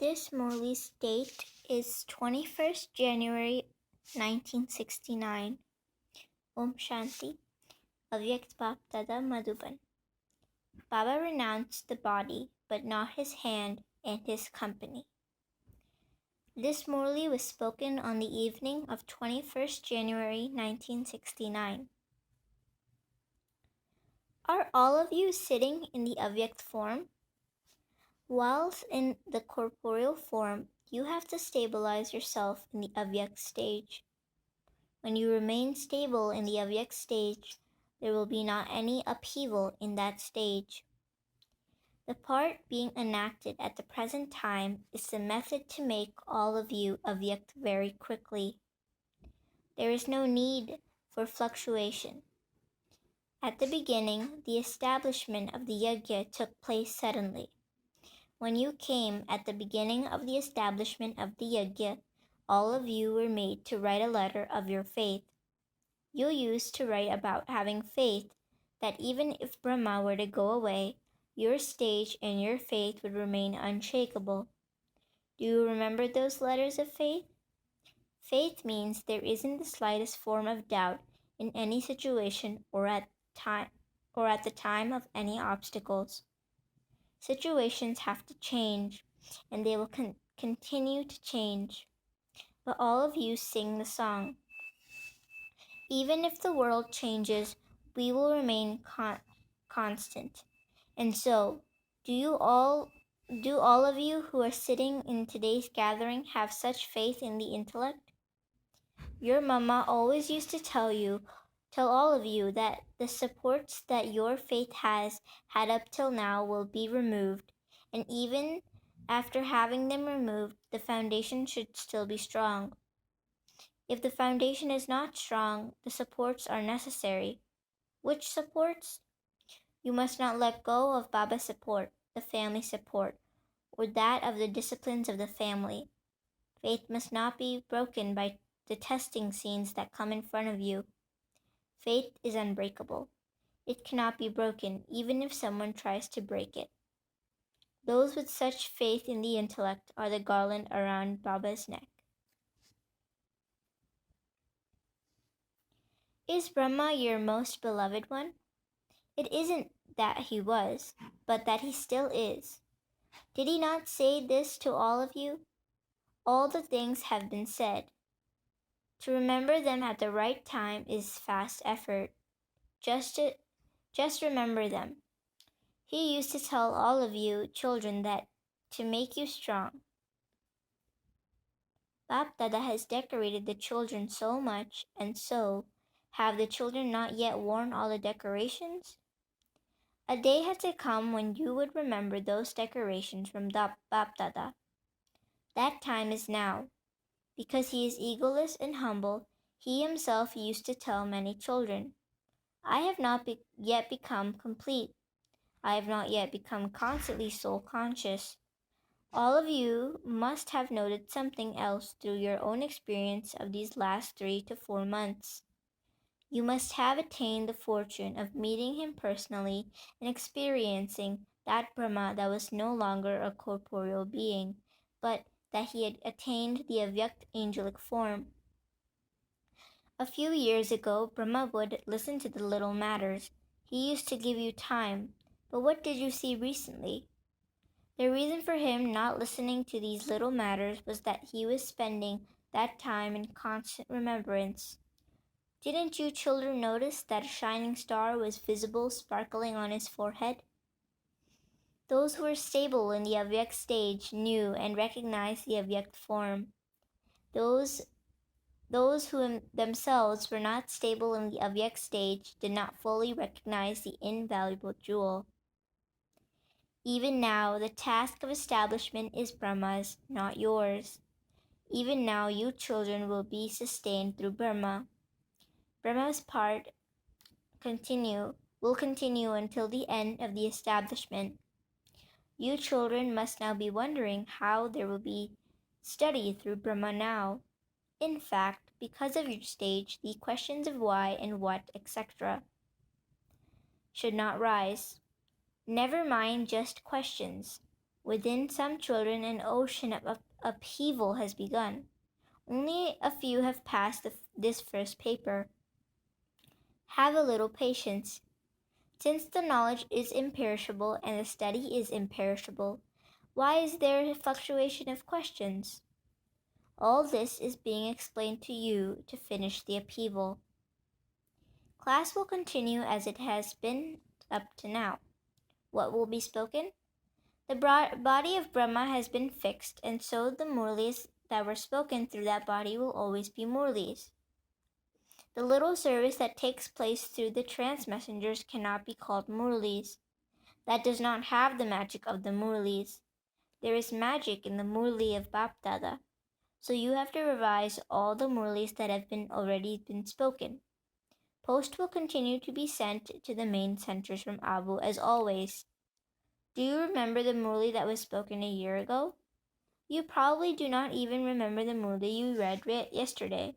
This Murli's date is 21st January 1969. Om Shanti. Avyakt Dada Madhuban. Baba renounced the body, but not his hand and his company. This Murli was spoken on the evening of 21st January 1969. Are all of you sitting in the Avyakt form? Whilst in the corporeal form, you have to stabilize yourself in the Avyakt stage. When you remain stable in the Avyakt stage, there will be not any upheaval in that stage. The part being enacted at the present time is the method to make all of you Avyakt very quickly. There is no need for fluctuation. At the beginning, the establishment of the yajna took place suddenly. When you came at the beginning of the establishment of the yajna, all of you were made to write a letter of your faith. You used to write about having faith that even if Brahma were to go away, your stage and your faith would remain unshakable. Do you remember those letters of faith? Faith means there isn't the slightest form of doubt in any situation or at the time of any obstacles. Situations have to change, and they will continue to change. But all of you sing the song. Even if the world changes, we will remain constant. And so, do all of you who are sitting in today's gathering have such faith in the intellect? Your mama always used to tell all of you that the supports that your faith has had up till now will be removed, and even after having them removed, the foundation should still be strong. If the foundation is not strong, the supports are necessary. Which supports? You must not let go of Baba's support, the family support, or that of the disciplines of the family. Faith must not be broken by the testing scenes that come in front of you. Faith is unbreakable. It cannot be broken, even if someone tries to break it. Those with such faith in the intellect are the garland around Baba's neck. Is Brahma your most beloved one? It isn't that he was, but that he still is. Did he not say this to all of you? All the things have been said. To remember them at the right time is fast effort. Just remember them. He used to tell all of you children that to make you strong. Bap Dada has decorated the children so much, and so, have the children not yet worn all the decorations? A day had to come when you would remember those decorations from Bap Dada. That time is now. Because he is egoless and humble, he himself used to tell many children, I have not yet become complete. I have not yet become constantly soul-conscious. All of you must have noted something else through your own experience of these last 3 to 4 months. You must have attained the fortune of meeting him personally and experiencing that Brahma that was no longer a corporeal being, but that he had attained the Avyakt angelic form. A few years ago, Brahma would listen to the little matters. He used to give you time. But what did you see recently? The reason for him not listening to these little matters was that he was spending that time in constant remembrance. Didn't you children notice that a shining star was visible sparkling on his forehead? Those who were stable in the Avyakt stage knew and recognized the Avyakt form. Those who themselves were not stable in the Avyakt stage did not fully recognize the invaluable jewel. Even now, the task of establishment is Brahma's, not yours. Even now, you children will be sustained through Brahma. Brahma's part will continue until the end of the establishment. You children must now be wondering how there will be study through Brahma now. In fact, because of your stage, the questions of why and what, etc. should not rise. Never mind just questions. Within some children, an ocean of upheaval has begun. Only a few have passed this first paper. Have a little patience. Since the knowledge is imperishable and the study is imperishable, why is there a fluctuation of questions? All this is being explained to you to finish the upheaval. Class will continue as it has been up to now. What will be spoken? The body of Brahma has been fixed, and so the Murlis that were spoken through that body will always be Murlis. The little service that takes place through the trance messengers cannot be called Murlis. That does not have the magic of the Murlis. There is magic in the Murli of Bapdada. So you have to revise all the Murlis that have already been spoken. Post will continue to be sent to the main centers from Abu as always. Do you remember the Murli that was spoken a year ago? You probably do not even remember the Murli you read yesterday.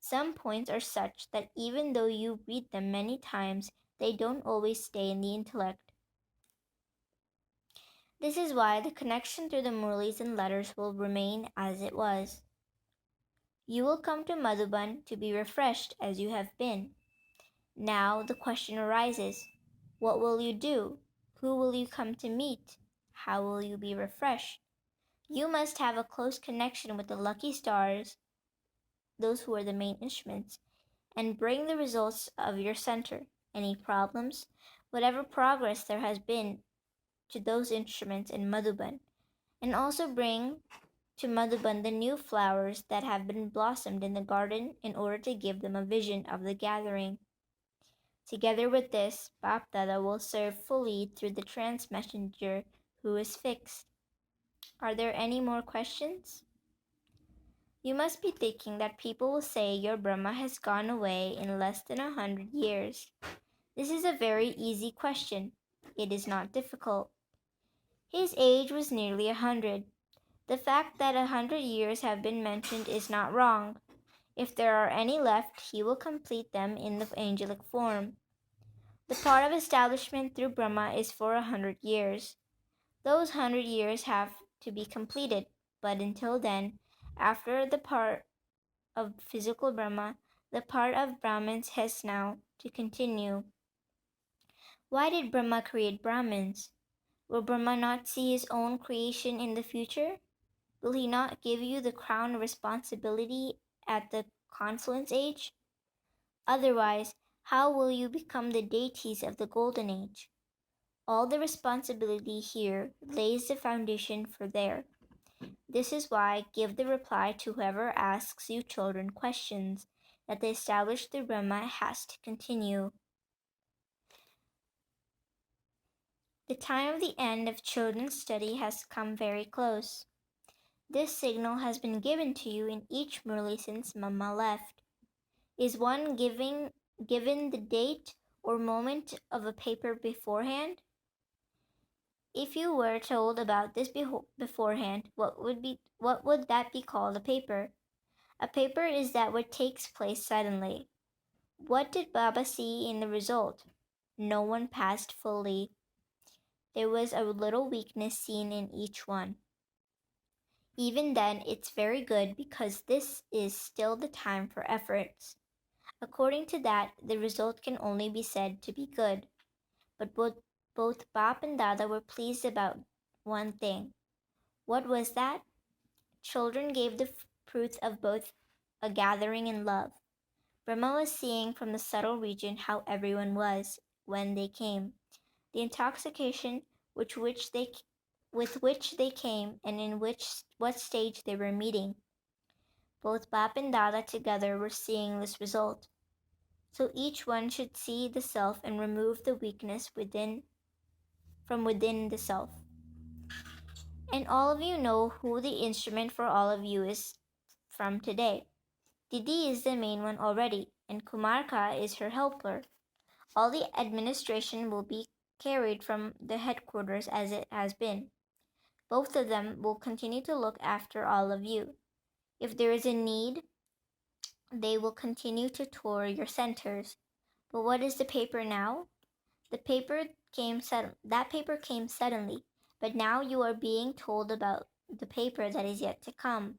Some points are such that even though you read them many times, they don't always stay in the intellect. This is why the connection through the Murlis and letters will remain as it was. You will come to Madhuban to be refreshed as you have been. Now the question arises, what will you do? Who will you come to meet? How will you be refreshed? You must have a close connection with the lucky stars, those who are the main instruments, and bring the results of your center. Any problems? Whatever progress there has been to those instruments in Madhuban, and also bring to Madhuban the new flowers that have been blossomed in the garden in order to give them a vision of the gathering. Together with this, Bapdada will serve fully through the trance messenger who is fixed. Are there any more questions? You must be thinking that people will say your Brahma has gone away in less than 100 years. This is a very easy question. It is not difficult. His age was nearly 100. The fact that 100 years have been mentioned is not wrong. If there are any left, he will complete them in the angelic form. The part of establishment through Brahma is for 100 years. Those 100 years have to be completed, but until then, after the part of physical Brahma, the part of Brahmins has now to continue. Why did Brahma create Brahmins? Will Brahma not see his own creation in the future? Will he not give you the crown of responsibility at the confluence age? Otherwise, how will you become the deities of the golden age? All the responsibility here lays the foundation for there. This is why I give the reply to whoever asks you children questions, that the established through Brahma has to continue. The time of the end of children's study has come very close. This signal has been given to you in each Murli since Mama left. Is one given the date or moment of a paper beforehand? If you were told about this beforehand, what would that be called a paper? A paper is that what takes place suddenly. What did Baba see in the result? No one passed fully. There was a little weakness seen in each one. Even then, it's very good because this is still the time for efforts. According to that, the result can only be said to be good. But both Bap and Dada were pleased about one thing. What was that? Children gave the proof of both a gathering and love. Brahma was seeing from the subtle region how everyone was when they came, the intoxication with which they came, and in what stage they were meeting. Both Bap and Dada together were seeing this result. So each one should see the self and remove the weakness from within the self. And all of you know who the instrument for all of you is from today. Didi is the main one already, and Kumarka is her helper. All the administration will be carried from the headquarters as it has been. Both of them will continue to look after all of you. If there is a need, they will continue to tour your centers. But what is the paper now? That paper came suddenly, but now you are being told about the paper that is yet to come.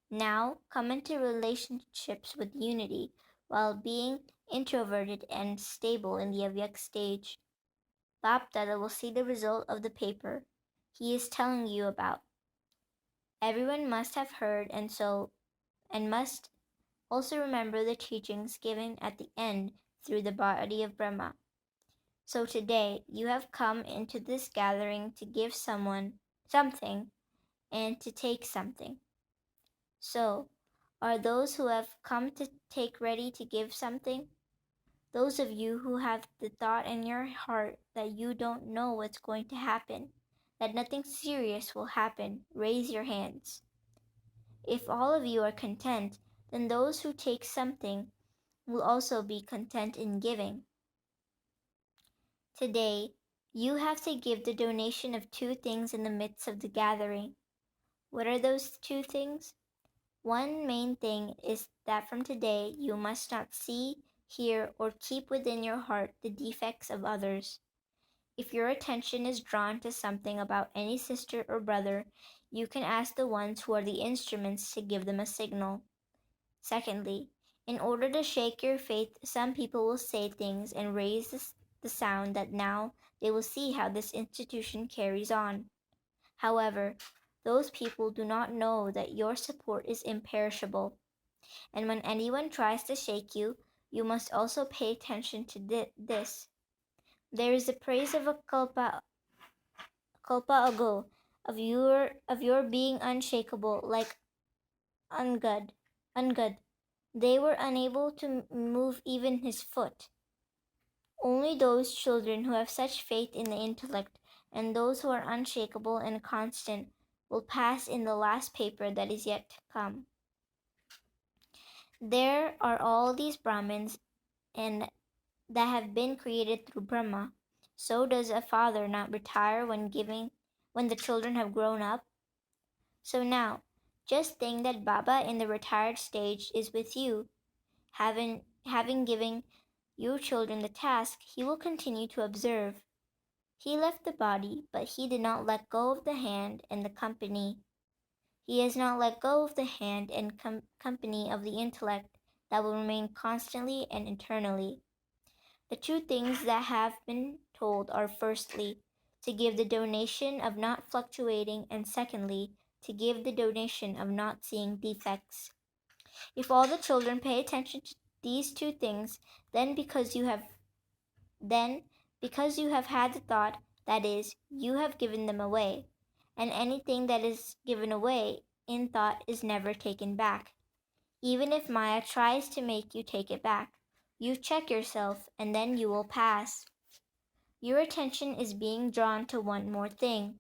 Now come into relationships with unity while being introverted and stable in the Avyakt stage. Bap Dada will see the result of the paper he is telling you about. Everyone must have heard and must also remember the teachings given at the end through the body of Brahma. So today you have come into this gathering to give someone something and to take something. So, are those who have come to take ready to give something? Those of you who have the thought in your heart that you don't know what's going to happen, that nothing serious will happen, raise your hands. If all of you are content, then those who take something will also be content in giving. Today, you have to give the donation of 2 things in the midst of the gathering. What are those 2 things? One main thing is that from today you must not see, hear, or keep within your heart the defects of others. If your attention is drawn to something about any sister or brother, you can ask the ones who are the instruments to give them a signal. Secondly, in order to shake your faith, some people will say things and raise the sound that now they will see how this institution carries on. However, those people do not know that your support is imperishable. And when anyone tries to shake you, you must also pay attention to this. There is the praise of a kalpa ago of your being unshakable like Ungud. They were unable to move even his foot. Only those children who have such faith in the intellect and those who are unshakable and constant will pass in the last paper that is yet to come. There are all these Brahmins and that have been created through Brahma. So does a father not retire when the children have grown up? So now, just think that Baba in the retired stage is with you. Having given you children the task, he will continue to observe. He left the body, but he did not let go of the hand and the company. He has not let go of the hand and company of the intellect that will remain constantly and eternally. The 2 things that have been told are firstly, to give the donation of not fluctuating, and secondly, to give the donation of not seeing defects. If all the children pay attention to these 2 things, then because you have had the thought, that is, you have given them away, and anything that is given away in thought is never taken back. Even if Maya tries to make you take it back, you check yourself and then you will pass. Your attention is being drawn to one more thing.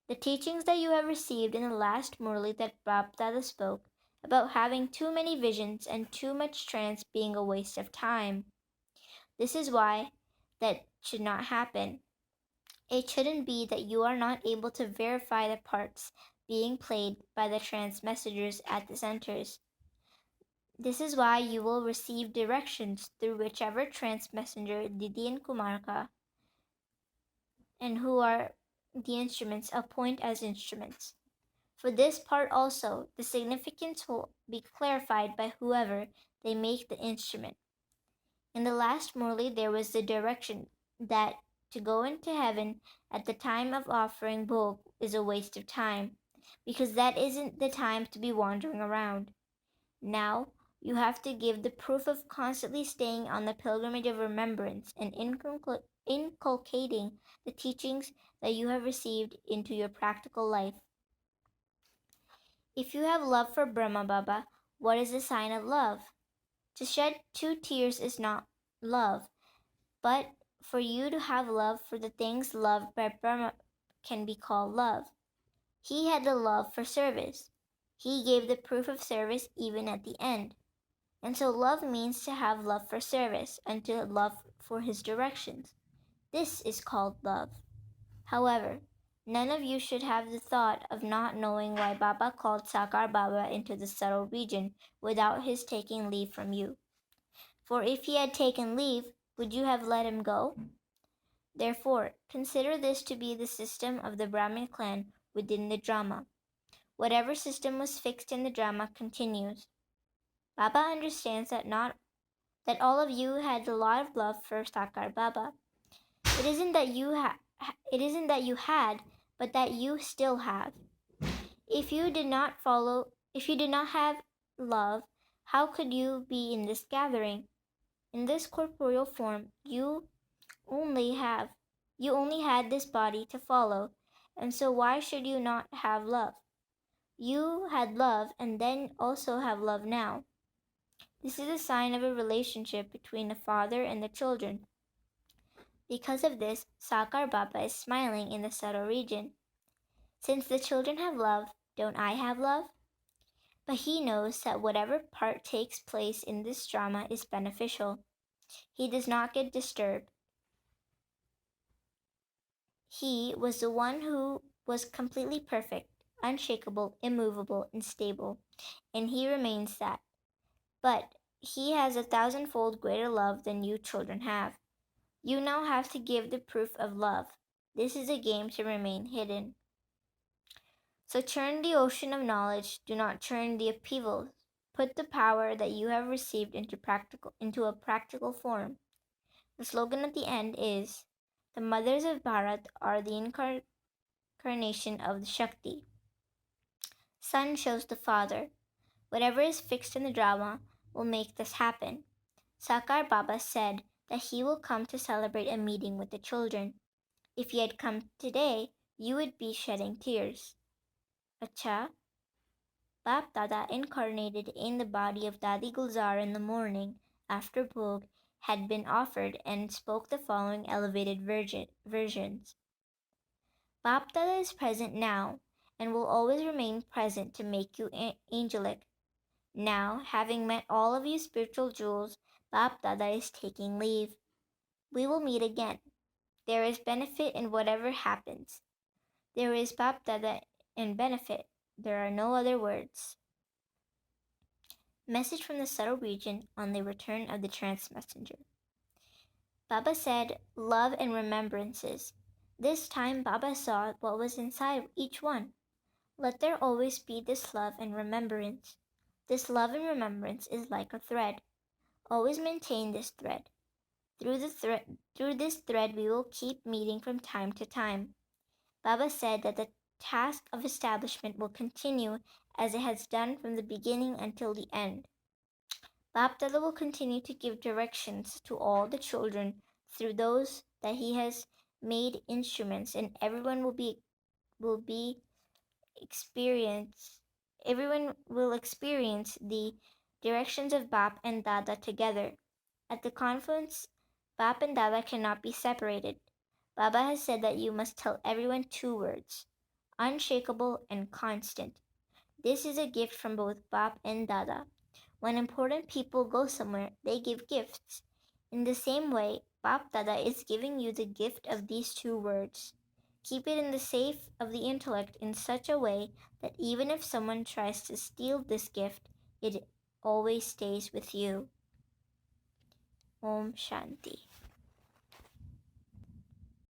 The teachings that you have received in the last Murli that Bap Dada spoke about having too many visions and too much trance being a waste of time. This is why that should not happen. It shouldn't be that you are not able to verify the parts being played by the trance messengers at the centers. This is why you will receive directions through whichever trance messenger Didi and Kumarka and who are the instruments appoint as instruments. For this part also, the significance will be clarified by whoever they make the instrument. In the last Murli, there was the direction that to go into heaven at the time of offering Bhog is a waste of time, because that isn't the time to be wandering around. Now, you have to give the proof of constantly staying on the pilgrimage of remembrance and inculcating the teachings that you have received into your practical life. If you have love for Brahma Baba, what is the sign of love? To shed 2 tears is not love, but for you to have love for the things loved by Brahma can be called love. He had the love for service. He gave the proof of service even at the end. And so love means to have love for service and to love for his directions. This is called love. However, none of you should have the thought of not knowing why Baba called Sakar Baba into the subtle region without his taking leave from you. For if he had taken leave, would you have let him go? Therefore, consider this to be the system of the Brahmin clan within the drama. Whatever system was fixed in the drama continues. Baba understands that all of you had a lot of love for Sakar Baba. It isn't that you had, but that you still have. If you did not have love, how could you be in this gathering? In this corporeal form, you only had this body to follow, and so why should you not have love? You had love and then also have love now. This is a sign of a relationship between the father and the children. Because of this, Sakar Baba is smiling in the subtle region. Since the children have love, don't I have love? But he knows that whatever part takes place in this drama is beneficial. He does not get disturbed. He was the one who was completely perfect, unshakable, immovable, and stable, and he remains that. But he has 1,000-fold greater love than you children have. You now have to give the proof of love. This is a game to remain hidden. So churn the ocean of knowledge, do not churn the upheavals. Put the power that you have received into a practical form. The slogan at the end is, the mothers of Bharat are the incarnation of the Shakti. Son shows the father. Whatever is fixed in the drama will make this happen. Sakar Baba said that he will come to celebrate a meeting with the children. If he had come today, you would be shedding tears. Acha, Bap Dada incarnated in the body of Dadi Gulzar in the morning after Bhog had been offered and spoke the following elevated versions. Bap Dada is present now and will always remain present to make you angelic. Now, having met all of you spiritual jewels, Bap Dada is taking leave. We will meet again. There is benefit in whatever happens. There is Bap Dada and benefit. There are no other words. Message from the subtle region on the return of the trance messenger. Baba said, love and remembrances. This time Baba saw what was inside each one. Let there always be this love and remembrance. This love and remembrance is like a thread. Always maintain this thread. Through this thread we will keep meeting from time to time. Baba said that the task of establishment will continue as it has done from the beginning until the end. Bap Dada will continue to give directions to all the children through those that he has made instruments, and everyone will experience the directions of Bap and Dada together. At the confluence, Bap and Dada cannot be separated. Baba has said that you must tell everyone 2 words, unshakable and constant. This is a gift from both Bap and Dada. When important people go somewhere, they give gifts. In the same way, Bap Dada is giving you the gift of these 2 words. Keep it in the safe of the intellect in such a way that even if someone tries to steal this gift, it always stays with you. Om Shanti.